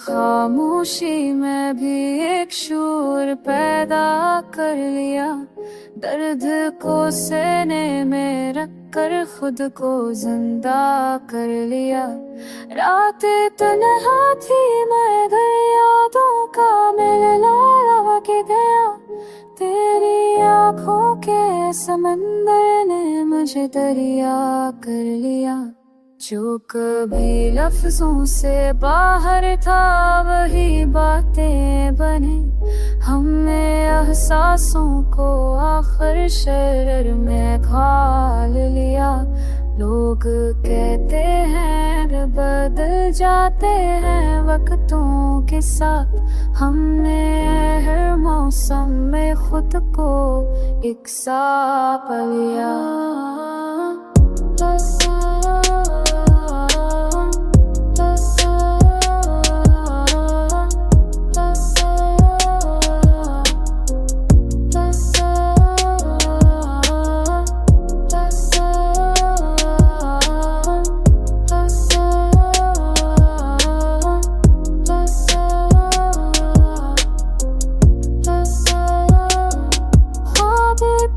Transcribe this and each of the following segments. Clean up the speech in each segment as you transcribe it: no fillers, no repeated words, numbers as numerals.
खामोशी में भी एक शोर पैदा कर लिया। दर्द को सीने में रख कर खुद को जिंदा कर लिया। रात तन्हा थी मैं यादों का मिलना के गया। तेरी आँखों के समंदर ने मुझे दरिया कर लिया। जो कभी लफ्जों से बाहर था वही बातें बने। हमने एहसासों को आखिर शरर में खाल लिया। लोग कहते हैं बदल जाते हैं वक्तों के साथ। हमने हर मौसम में खुद को एक सा पाया।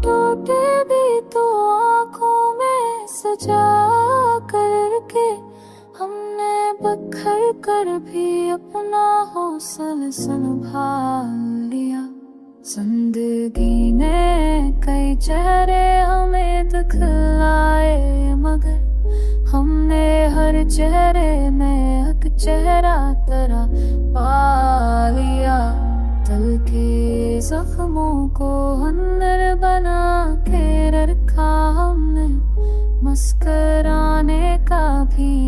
टूटे भी तो आँखों में सजा करके हमने बखर कर भी अपना हौसला संभाल लिया। जिंदगी ने कई चेहरे हमें दिखलाए मगर हमने हर चेहरे में एक चेहरा तरह पा लिया। दिल के जख्मों को हन्नर बना के रखा हमने, मुस्कराने का भी